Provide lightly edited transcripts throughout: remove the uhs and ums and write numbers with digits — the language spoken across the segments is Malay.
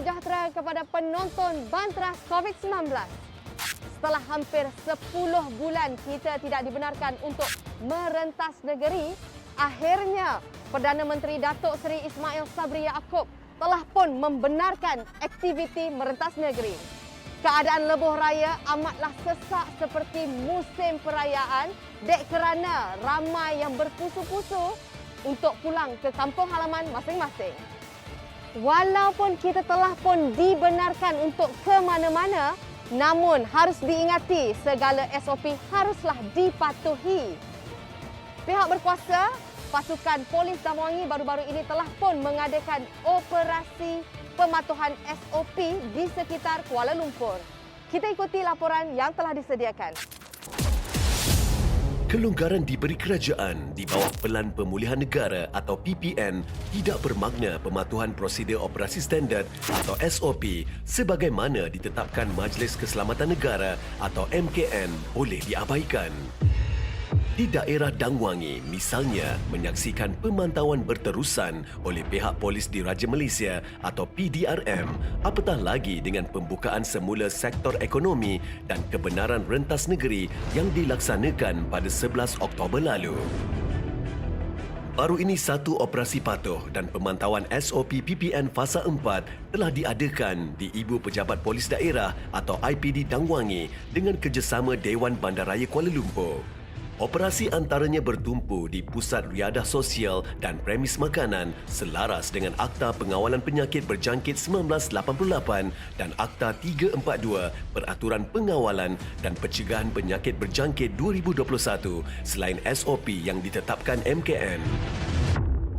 sejahtera kepada penonton Bantras COVID-19. Setelah hampir 10 bulan kita tidak dibenarkan untuk merentas negeri, akhirnya Perdana Menteri Datuk Seri Ismail Sabri Yaakob telah pun membenarkan aktiviti merentas negeri. Keadaan lebuh raya amatlah sesak seperti musim perayaan dek kerana ramai yang berpusu-pusu untuk pulang ke kampung halaman masing-masing. Walaupun kita telah pun dibenarkan untuk ke mana-mana, namun harus diingati segala SOP haruslah dipatuhi. Pihak berkuasa, pasukan polis Damwangi baru-baru ini telah pun mengadakan operasi pematuhan SOP di sekitar Kuala Lumpur. Kita ikuti laporan yang telah disediakan. Kelonggaran diberi kerajaan di bawah Pelan Pemulihan Negara atau PPN tidak bermakna pematuhan prosedur operasi standard atau SOP sebagaimana ditetapkan Majlis Keselamatan Negara atau MKN boleh diabaikan. Di daerah Damwangi, misalnya, menyaksikan pemantauan berterusan oleh pihak polis Diraja Malaysia atau PDRM, apatah lagi dengan pembukaan semula sektor ekonomi dan kebenaran rentas negeri yang dilaksanakan pada 11 Oktober lalu. Baru ini satu operasi patuh dan pemantauan SOP PPN Fasa 4 telah diadakan di Ibu Pejabat Polis Daerah atau IPD Damwangi dengan kerjasama Dewan Bandaraya Kuala Lumpur. Operasi antaranya bertumpu di Pusat Riadah Sosial dan Premis Makanan selaras dengan Akta Pengawalan Penyakit Berjangkit 1988 dan Akta 342 Peraturan Pengawalan dan Pencegahan Penyakit Berjangkit 2021 selain SOP yang ditetapkan MKN.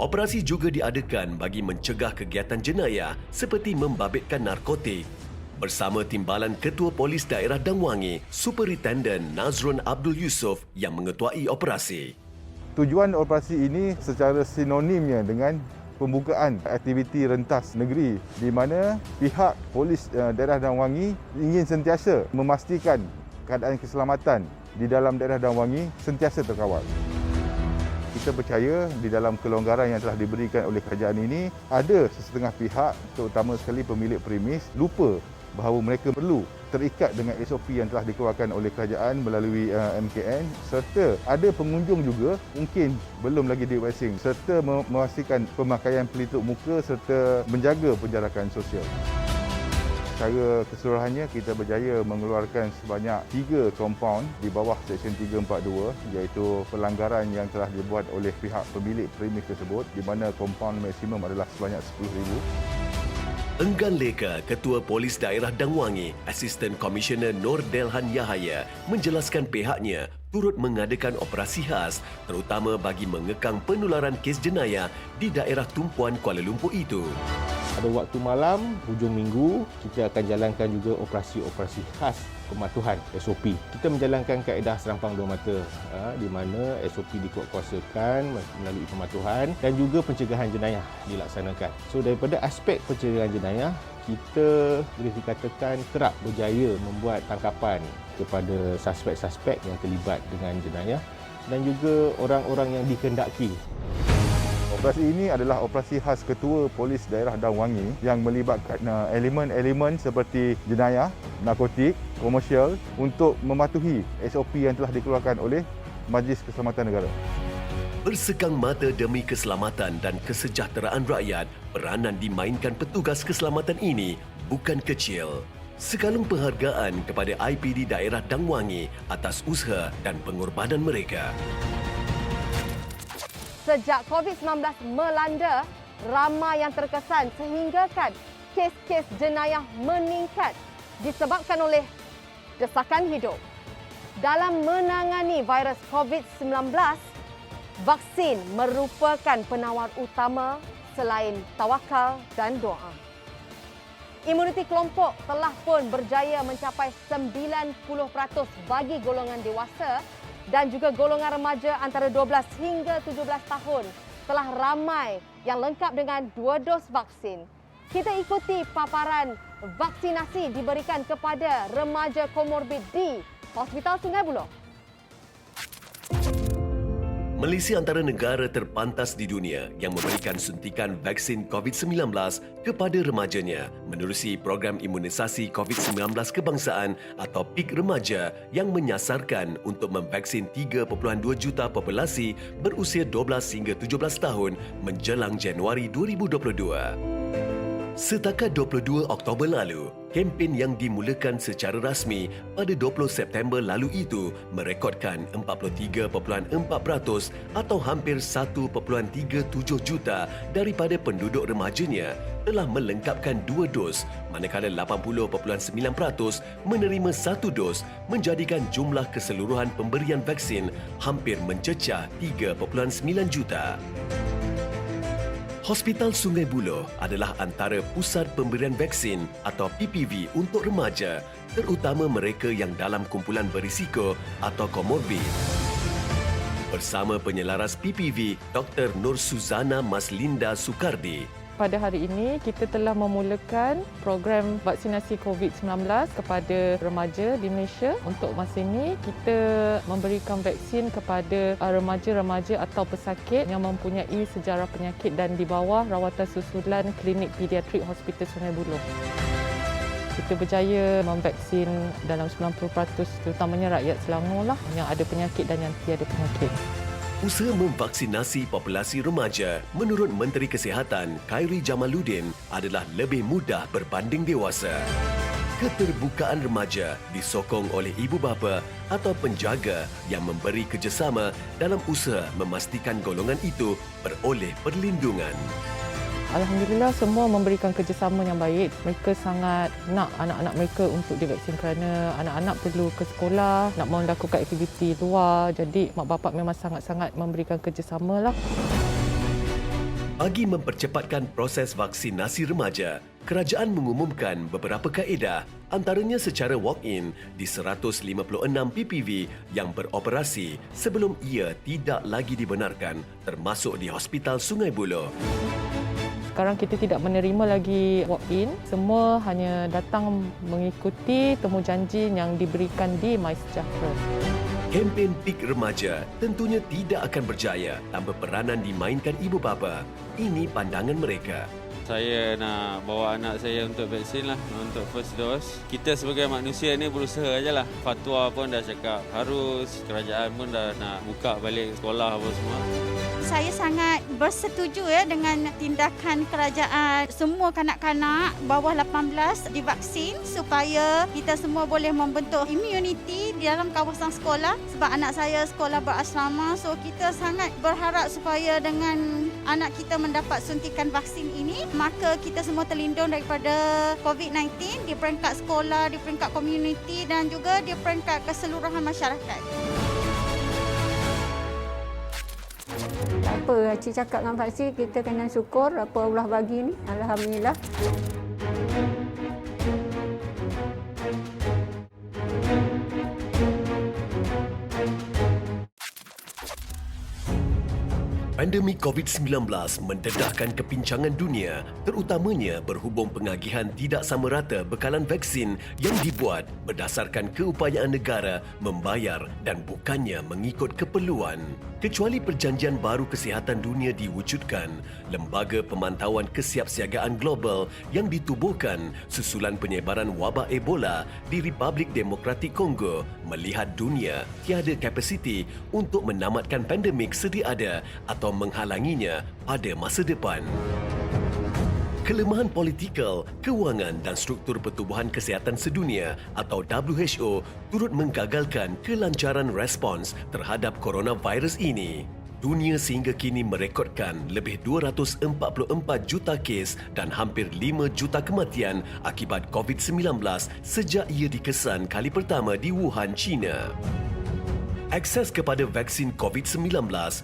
Operasi juga diadakan bagi mencegah kegiatan jenayah seperti membabitkan narkotik. Bersama Timbalan Ketua Polis Daerah Damwangi, Superintendent Nazrun Abdul Yusof yang mengetuai operasi. Tujuan operasi ini secara sinonimnya dengan pembukaan aktiviti rentas negeri di mana pihak Polis Daerah Damwangi ingin sentiasa memastikan keadaan keselamatan di dalam daerah Damwangi sentiasa terkawal. Kita percaya di dalam kelonggaran yang telah diberikan oleh kerajaan ini, ada sesetengah pihak, terutama sekali pemilik premis, lupa bahawa mereka perlu terikat dengan SOP yang telah dikeluarkan oleh kerajaan melalui MKN, serta ada pengunjung juga mungkin belum lagi divaksin, serta memastikan pemakaian pelitup muka serta menjaga penjarakan sosial. Secara keseluruhannya kita berjaya mengeluarkan sebanyak 3 kompaun di bawah Seksyen 342 iaitu pelanggaran yang telah dibuat oleh pihak pemilik premis tersebut di mana kompaun maksimum adalah sebanyak 10,000. Enggan Leka Ketua Polis Daerah Damwangi, Asisten Komisioner Nur Delhan Yahaya menjelaskan pihaknya turut mengadakan operasi khas terutama bagi mengekang penularan kes jenayah di daerah tumpuan Kuala Lumpur itu. Pada waktu malam, hujung minggu, kita akan jalankan juga operasi-operasi khas pematuhan SOP. Kita menjalankan kaedah serampang dua mata di mana SOP dikuatkuasakan melalui pematuhan dan juga pencegahan jenayah dilaksanakan. So daripada aspek pencegahan jenayah, kita boleh dikatakan kerap berjaya membuat tangkapan kepada suspek-suspek yang terlibat dengan jenayah dan juga orang-orang yang dikehendaki. Operasi ini adalah operasi khas Ketua Polis Daerah Damwangi yang melibatkan elemen-elemen seperti jenayah, narkotik, komersial untuk mematuhi SOP yang telah dikeluarkan oleh Majlis Keselamatan Negara. Bersekang mata demi keselamatan dan kesejahteraan rakyat, peranan dimainkan petugas keselamatan ini bukan kecil. Sekalung penghargaan kepada IPD Daerah Damwangi atas usaha dan pengorbanan mereka. Sejak COVID-19 melanda, ramai yang terkesan sehinggakan kes-kes jenayah meningkat disebabkan oleh desakan hidup. Dalam menangani virus COVID-19, vaksin merupakan penawar utama selain tawakal dan doa. Imuniti kelompok telah pun berjaya mencapai 90% bagi golongan dewasa dan juga golongan remaja antara 12 hingga 17 tahun telah ramai yang lengkap dengan 2 dos vaksin. Kita ikuti paparan vaksinasi diberikan kepada remaja komorbid di Hospital Sungai Buloh. Malaysia antara negara terpantas di dunia yang memberikan suntikan vaksin COVID-19 kepada remajanya menerusi program imunisasi COVID-19 kebangsaan atau PIK Remaja yang menyasarkan untuk memvaksin 3.2 juta populasi berusia 12 hingga 17 tahun menjelang Januari 2022. Setakat 22 Oktober lalu, kempen yang dimulakan secara rasmi pada 20 September lalu itu merekodkan 43.4% atau hampir 1.37 juta daripada penduduk remajanya telah melengkapkan 2 dos, manakala 80.9% menerima 1 dos, menjadikan jumlah keseluruhan pemberian vaksin hampir mencecah 3.9 juta. Hospital Sungai Buloh adalah antara pusat pemberian vaksin atau PPV untuk remaja, terutama mereka yang dalam kumpulan berisiko atau komorbid. Bersama penyelaras PPV, Dr. Nur Suzana Maslinda Sukardi. Pada hari ini, kita telah memulakan program vaksinasi COVID-19 kepada remaja di Malaysia. Untuk masa ini, kita memberikan vaksin kepada remaja-remaja atau pesakit yang mempunyai sejarah penyakit dan di bawah rawatan susulan Klinik Pediatrik Hospital Sungai Buloh. Kita berjaya memvaksin dalam 90%, terutamanya rakyat Selangor yang ada penyakit dan yang tiada penyakit. Usaha memvaksinasi populasi remaja menurut Menteri Kesihatan Khairi Jamaluddin adalah lebih mudah berbanding dewasa. Keterbukaan remaja disokong oleh ibu bapa atau penjaga yang memberi kerjasama dalam usaha memastikan golongan itu beroleh perlindungan. Alhamdulillah, semua memberikan kerjasama yang baik. Mereka sangat nak anak-anak mereka untuk divaksin kerana anak-anak perlu ke sekolah, nak melakukan aktiviti luar. Jadi, mak bapak memang sangat-sangat memberikan kerjasama lah. Bagi mempercepatkan proses vaksinasi remaja, kerajaan mengumumkan beberapa kaedah, antaranya secara walk-in di 156 PPV yang beroperasi sebelum ia tidak lagi dibenarkan, termasuk di Hospital Sungai Buloh. Sekarang kita tidak menerima lagi walk-in. Semua hanya datang mengikuti temujanji yang diberikan di MySejahtera. Kempen PIK Remaja tentunya tidak akan berjaya tanpa peranan dimainkan ibu bapa. Ini pandangan mereka. Saya nak bawa anak saya untuk vaksin lah, untuk first dose. Kita sebagai manusia ni berusaha ajalah. Fatwa pun dah cakap harus, kerajaan pun dah nak buka balik sekolah apa semua. Saya sangat bersetuju dengan tindakan kerajaan. Semua kanak-kanak bawah 18 divaksin supaya kita semua boleh membentuk immunity di dalam kawasan sekolah. Sebab anak saya sekolah berasrama, so kita sangat berharap supaya dengan anak kita mendapat suntikan vaksin ini, maka kita semua terlindung daripada COVID-19 di peringkat sekolah, di peringkat komuniti dan juga di peringkat keseluruhan masyarakat. Apa Cik cakap dengan vaksin, kita kena syukur apa Allah bagi ni. Alhamdulillah. Pandemik COVID-19 mendedahkan kepincangan dunia, terutamanya berhubung pengagihan tidak sama rata bekalan vaksin yang dibuat berdasarkan keupayaan negara membayar dan bukannya mengikut keperluan. Kecuali Perjanjian Baru Kesihatan Dunia diwujudkan, Lembaga Pemantauan Kesiapsiagaan Global yang ditubuhkan susulan penyebaran wabak Ebola di Republik Demokratik Kongo melihat dunia tiada kapasiti untuk menamatkan pandemik sedia ada atau menghalanginya pada masa depan. Kelemahan politikal, kewangan dan struktur Pertubuhan Kesihatan Sedunia atau WHO turut menggagalkan kelancaran respons terhadap coronavirus ini. Dunia sehingga kini merekodkan lebih 244 juta kes dan hampir 5 juta kematian akibat COVID-19 sejak ia dikesan kali pertama di Wuhan, China. Akses kepada vaksin COVID-19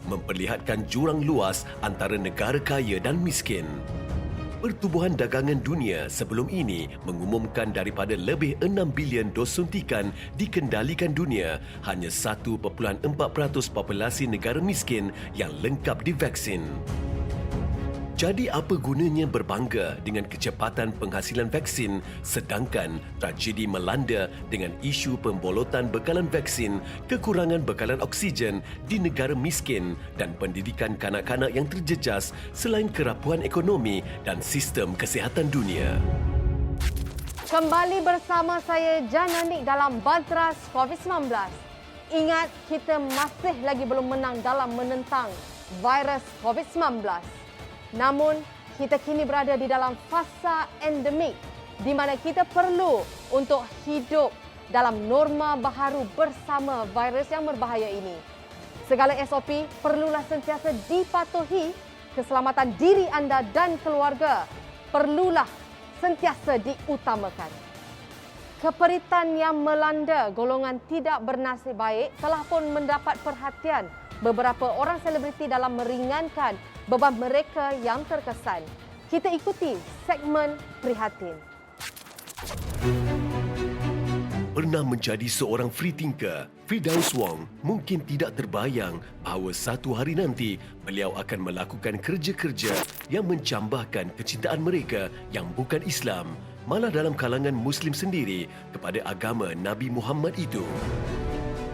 memperlihatkan jurang luas antara negara kaya dan miskin. Pertubuhan Dagangan Dunia sebelum ini mengumumkan daripada lebih 6 bilion dos suntikan dikendalikan dunia, hanya 1.4% populasi negara miskin yang lengkap divaksin. Jadi apa gunanya berbangga dengan kecepatan penghasilan vaksin sedangkan tragedi melanda dengan isu pembolotan bekalan vaksin, kekurangan bekalan oksigen di negara miskin dan pendidikan kanak-kanak yang terjejas selain kerapuhan ekonomi dan sistem kesihatan dunia. Kembali bersama saya Jana Nik dalam Bantras COVID-19. Ingat, kita masih lagi belum menang dalam menentang virus COVID-19. Namun, kita kini berada di dalam fasa endemik di mana kita perlu untuk hidup dalam norma baharu bersama virus yang berbahaya ini. Segala SOP perlulah sentiasa dipatuhi. Keselamatan diri anda dan keluarga perlulah sentiasa diutamakan. Keperitan yang melanda golongan tidak bernasib baik telah pun mendapat perhatian beberapa orang selebriti dalam meringankan beban mereka yang terkesan. Kita ikuti segmen Prihatin. Pernah menjadi seorang free thinker, Firdaus Wong mungkin tidak terbayang bahawa satu hari nanti beliau akan melakukan kerja-kerja yang mencambahkan kecintaan mereka yang bukan Islam, malah dalam kalangan Muslim sendiri kepada agama Nabi Muhammad itu.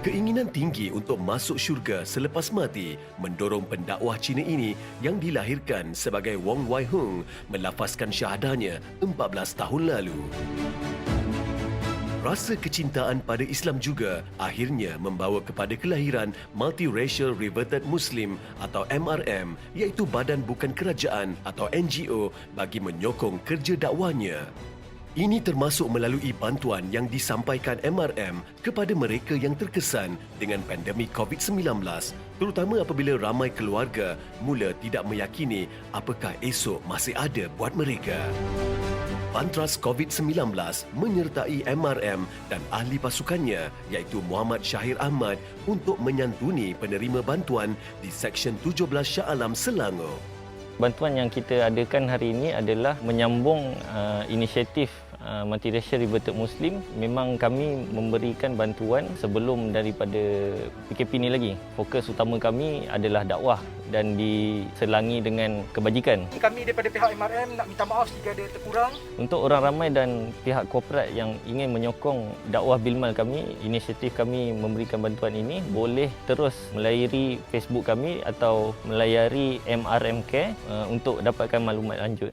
Keinginan tinggi untuk masuk syurga selepas mati mendorong pendakwah Cina ini yang dilahirkan sebagai Wong Wai Hung melafazkan syahadahnya 14 tahun lalu. Rasa kecintaan pada Islam juga akhirnya membawa kepada kelahiran Multiracial Reverted Muslim atau MRM, iaitu badan bukan kerajaan atau NGO bagi menyokong kerja dakwahnya. Ini termasuk melalui bantuan yang disampaikan MRM kepada mereka yang terkesan dengan pandemik COVID-19, terutama apabila ramai keluarga mula tidak meyakini apakah esok masih ada buat mereka. Bantras COVID-19 menyertai MRM dan ahli pasukannya iaitu Muhammad Syahir Ahmad untuk menyantuni penerima bantuan di Seksyen 17 Shah Alam, Selangor. Bantuan yang kita adakan hari ini adalah menyambung inisiatif Multiracial Reverted Muslim. Memang kami memberikan bantuan sebelum daripada PKP ini lagi. Fokus utama kami adalah dakwah dan diselangi dengan kebajikan. Kami daripada pihak MRM nak minta maaf jika ada terkurang. Untuk orang ramai dan pihak korporat yang ingin menyokong dakwah Bilmal kami, inisiatif kami memberikan bantuan ini boleh terus melayari Facebook kami atau melayari MRM Care untuk dapatkan maklumat lanjut.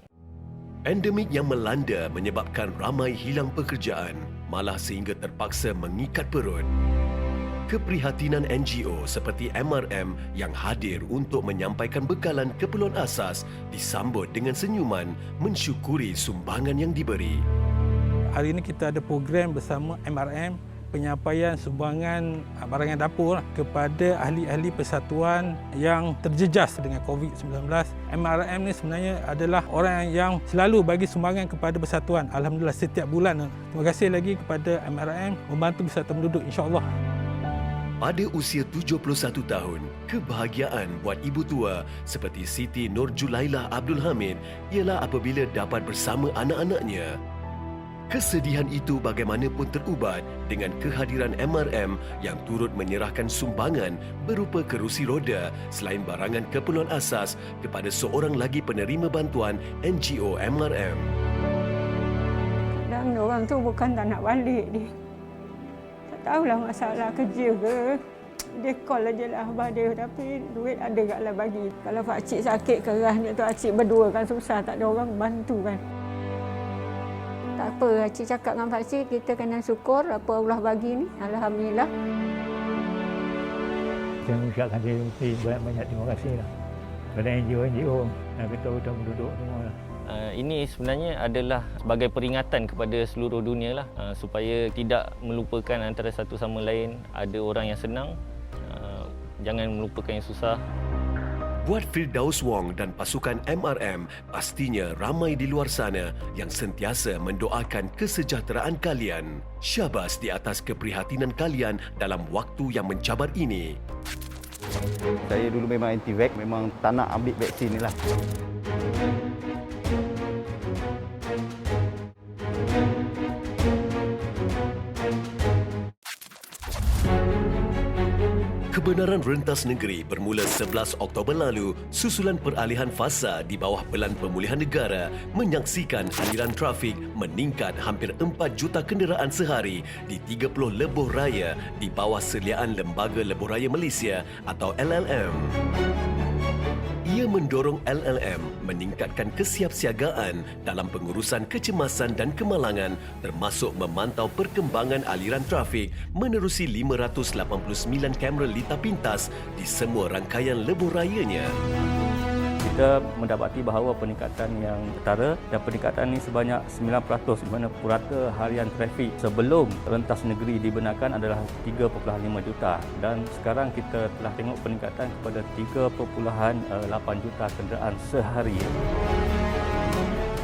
Pandemik yang melanda menyebabkan ramai hilang pekerjaan, malah sehingga terpaksa mengikat perut. Keprihatinan NGO seperti MRM yang hadir untuk menyampaikan bekalan keperluan asas disambut dengan senyuman mensyukuri sumbangan yang diberi. Hari ini kita ada program bersama MRM penyampaian sumbangan barangan dapur kepada ahli-ahli persatuan yang terjejas dengan COVID-19. MRM ni sebenarnya adalah orang yang selalu bagi sumbangan kepada persatuan. Alhamdulillah setiap bulan. Terima kasih lagi kepada MRM membantu persatuan penduduk, insya-Allah. Pada usia 71 tahun, kebahagiaan buat ibu tua seperti Siti Nurjulailah Abdul Hamid ialah apabila dapat bersama anak-anaknya. Kesedihan itu bagaimanapun terubat dengan kehadiran MRM yang turut menyerahkan sumbangan berupa kerusi roda selain barangan keperluan asas kepada seorang lagi penerima bantuan NGO MRM. Dan orang tu bukan tak nak balik dia. Tak tahulah masalah kerja ke. Dia call aje lah abah dia, tapi duit ada kaklah bagi. Kalau pakcik sakit kerasnya tu pakcik berdua kan susah, tak ada orang bantu kan. Tak apa, Cik cakap dengan Pakcik, kita kena syukur apa Allah bagi ni. Alhamdulillah. Saya mengucapkan banyak terima kasih lah kepada NGO dan ketua-ketua penduduk semua lah. Ini sebenarnya adalah sebagai peringatan kepada seluruh dunia lah, supaya tidak melupakan antara satu sama lain. Ada orang yang senang, jangan melupakan yang susah. Buat Firdaus Wong dan pasukan MRM, pastinya ramai di luar sana yang sentiasa mendoakan kesejahteraan kalian. Syabas di atas keprihatinan kalian dalam waktu yang mencabar ini. Saya dulu memang anti-vax, memang tak nak ambil vaksin ni lah. Kebenaran rentas negeri bermula 11 Oktober lalu susulan peralihan fasa di bawah Pelan Pemulihan Negara menyaksikan aliran trafik meningkat hampir 4 juta kenderaan sehari di 30 lebuh raya di bawah seliaan Lembaga Lebuh Raya Malaysia atau LLM. Ia mendorong LLM meningkatkan kesiapsiagaan dalam pengurusan kecemasan dan kemalangan termasuk memantau perkembangan aliran trafik menerusi 589 kamera litar pintas di semua rangkaian lebuh rayanya. Kita mendapati bahawa peningkatan yang ketara dan peningkatan ini sebanyak 9% di mana purata harian trafik sebelum rentas negeri dibenarkan adalah 3.5 juta dan sekarang kita telah tengok peningkatan kepada 3.8 juta kenderaan sehari.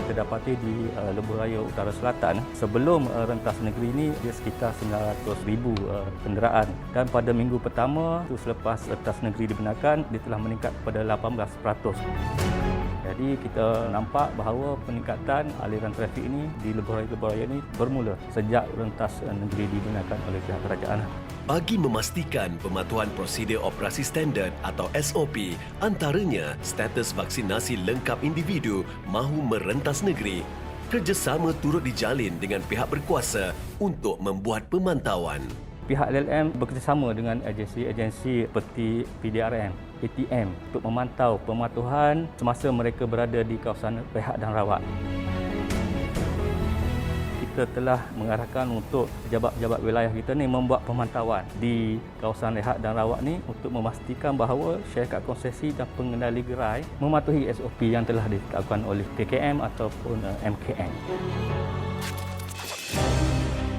Kita dapati di Lebuh Raya Utara Selatan sebelum rentas negeri ini dia sekitar 900,000 kenderaan dan pada minggu pertama itu selepas rentas negeri dibenarkan dia telah meningkat kepada 18%. Jadi kita nampak bahawa peningkatan aliran trafik ini di Lebuh Raya ini bermula sejak rentas negeri dibenarkan oleh pihak kerajaan. Bagi memastikan pematuhan prosedur operasi standard atau SOP, antaranya status vaksinasi lengkap individu mahu merentas negeri, kerjasama turut dijalin dengan pihak berkuasa untuk membuat pemantauan. Pihak LLM bekerjasama dengan agensi-agensi seperti PDRN, ATM untuk memantau pematuhan semasa mereka berada di kawasan rehat dan rawat. Kita telah mengarahkan untuk pejabat-pejabat wilayah kita ni membuat pemantauan di kawasan rehat dan rawat ni untuk memastikan bahawa syarikat konsesi dan pengendali gerai mematuhi SOP yang telah ditetapkan oleh KKM ataupun MKM.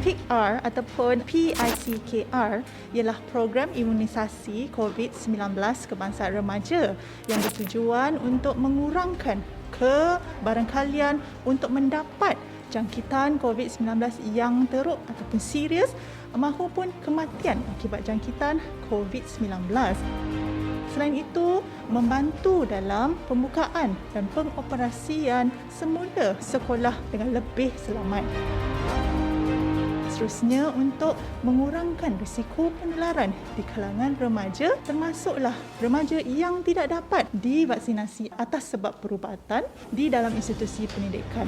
PIKR ataupun PICKR ialah program imunisasi COVID-19 kebangsaan remaja yang bertujuan untuk mengurangkan kebarangkalian untuk mendapat jangkitan COVID-19 yang teruk ataupun serius maupun kematian akibat jangkitan COVID-19. Selain itu, membantu dalam pembukaan dan pengoperasian semula sekolah dengan lebih selamat. Seterusnya, untuk mengurangkan risiko penularan di kalangan remaja, termasuklah remaja yang tidak dapat divaksinasi atas sebab perubatan di dalam institusi pendidikan.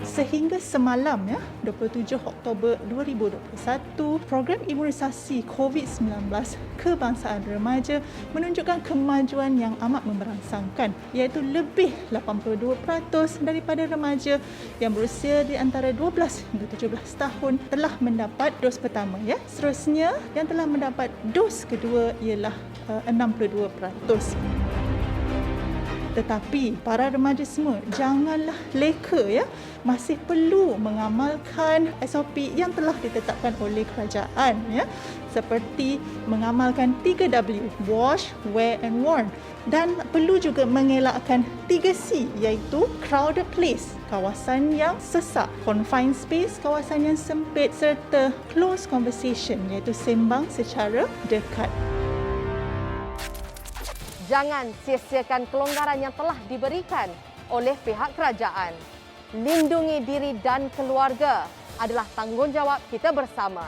Sehingga semalam 27 Oktober 2021, program imunisasi COVID-19 kebangsaan remaja menunjukkan kemajuan yang amat memberangsangkan, iaitu lebih 82% daripada remaja yang berusia di antara 12 hingga 17 tahun telah mendapat dos pertama. Seterusnya, yang telah mendapat dos kedua ialah 62%. Tetapi para remaja semua janganlah leka masih perlu mengamalkan SOP yang telah ditetapkan oleh kerajaan seperti mengamalkan 3W, wash, wear and warn, dan perlu juga mengelakkan 3C iaitu crowded place, kawasan yang sesak, confined space, kawasan yang sempit, serta close conversation iaitu sembang secara dekat. Jangan sia-siakan kelonggaran yang telah diberikan oleh pihak kerajaan. Lindungi diri dan keluarga adalah tanggungjawab kita bersama.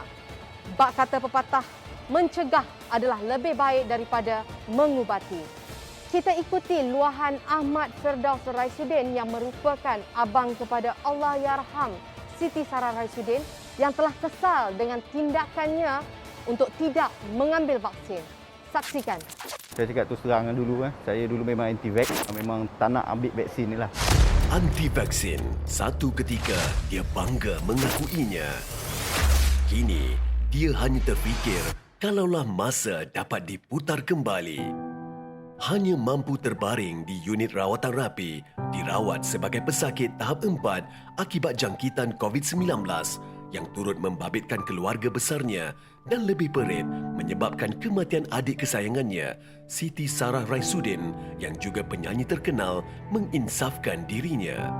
Bak kata pepatah, mencegah adalah lebih baik daripada mengubati. Kita ikuti luahan Ahmad Firdaus Raisuddin yang merupakan abang kepada Allahyarham Siti Sarah Raisuddin yang telah kesal dengan tindakannya untuk tidak mengambil vaksin. Saksikan. Saya cakap terus terang dulu, saya dulu memang anti-vax, memang tak nak ambil vaksin ni lah. Anti-vaksin, satu ketika dia bangga mengakuinya. Kini, dia hanya terfikir kalaulah masa dapat diputar kembali. Hanya mampu terbaring di unit rawatan rapi, dirawat sebagai pesakit tahap 4 akibat jangkitan COVID-19 yang turut membabitkan keluarga besarnya dan lebih perit menyebabkan kematian adik kesayangannya, Siti Sarah Raisuddin yang juga penyanyi terkenal menginsafkan dirinya.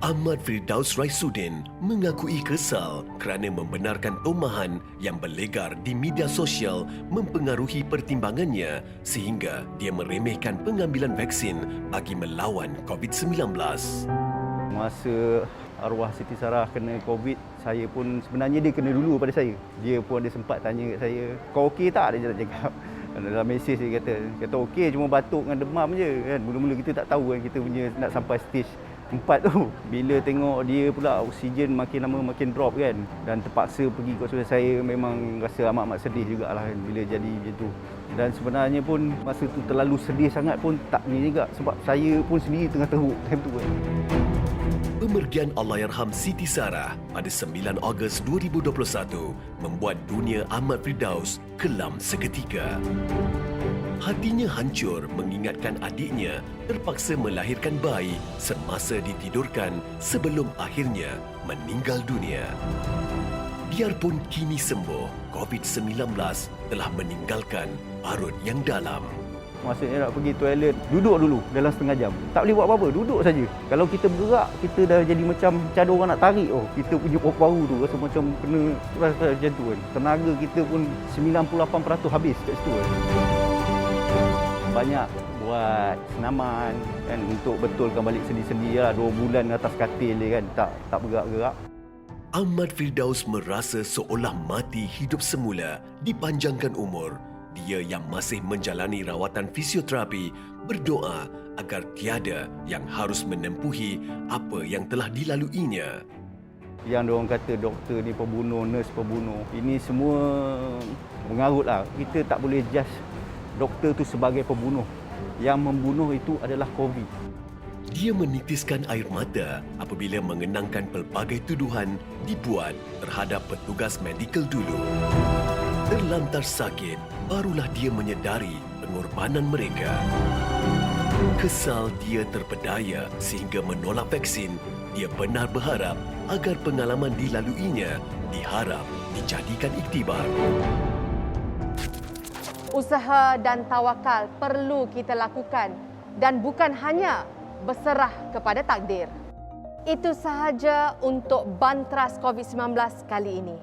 Ahmad Firdaus Raisuddin mengakui kesal kerana membenarkan tomahan yang berlegar di media sosial mempengaruhi pertimbangannya sehingga dia meremehkan pengambilan vaksin bagi melawan COVID-19. Masa arwah Siti Sarah kena COVID, saya pun sebenarnya dia kena dulu pada saya. Dia pun ada sempat tanya kat saya, kau okey tak? Dia cakap. Dalam mesej dia kata okey, cuma batuk dengan demam je kan. Mula-mula kita tak tahu kan kita punya nak sampai stage 4 tu. Bila tengok dia pula oksigen makin lama makin drop kan, dan terpaksa pergi ke hospital, saya memang rasa amat sedih jugalah kan bila jadi macam tu. Dan sebenarnya pun masa tu terlalu sedih sangat pun tak ni juga, sebab saya pun sendiri tengah teruk time tu kan. Pemergian Allahyarham Siti Sarah pada 9 Ogos 2021 membuat dunia Ahmad Firdaus kelam seketika. Hatinya hancur mengingatkan adiknya terpaksa melahirkan bayi semasa ditidurkan sebelum akhirnya meninggal dunia. Biarpun kini sembuh, COVID-19 telah meninggalkan parut yang dalam. Maksudnya nak pergi toilet, duduk dulu dalam setengah jam. Tak boleh buat apa-apa, duduk saja. Kalau kita bergerak, kita dah jadi macam ada orang nak tarik. Kita punya paru tu rasa macam kena rasa macam tu kan. Tenaga kita pun 98% habis kat situ kan. Banyak buat senaman kan untuk betulkan balik sendi-sendi lah. 2 bulan atas katil dia kan, tak bergerak-gerak. Ahmad Firdaus merasa seolah mati hidup semula dipanjangkan umur. Dia yang masih menjalani rawatan fisioterapi berdoa agar tiada yang harus menempuhi apa yang telah dilaluinya. Yang diorang kata doktor ni pembunuh, nurse pembunuh, ini semua mengarut lah. Kita tak boleh judge doktor tu sebagai pembunuh. Yang membunuh itu adalah COVID. Dia menitiskan air mata apabila mengenangkan pelbagai tuduhan dibuat terhadap petugas medikal dulu. Terlantar sakit, barulah dia menyedari pengorbanan mereka. Kesal dia terpedaya sehingga menolak vaksin. Dia benar berharap agar pengalaman dilaluinya diharap dijadikan iktibar. Usaha dan tawakal perlu kita lakukan dan bukan hanya berserah kepada takdir. Itu sahaja untuk Bantras COVID-19 kali ini.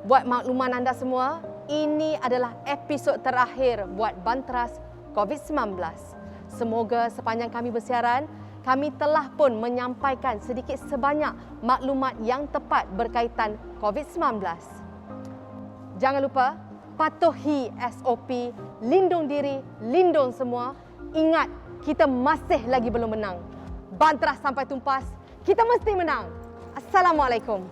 Buat makluman anda semua, ini adalah episod terakhir buat Bantras COVID-19. Semoga sepanjang kami bersiaran, kami telah pun menyampaikan sedikit sebanyak maklumat yang tepat berkaitan COVID-19. Jangan lupa, patuhi SOP, lindung diri, lindung semua. Ingat, kita masih lagi belum menang. Bantras sampai tuntas, kita mesti menang. Assalamualaikum.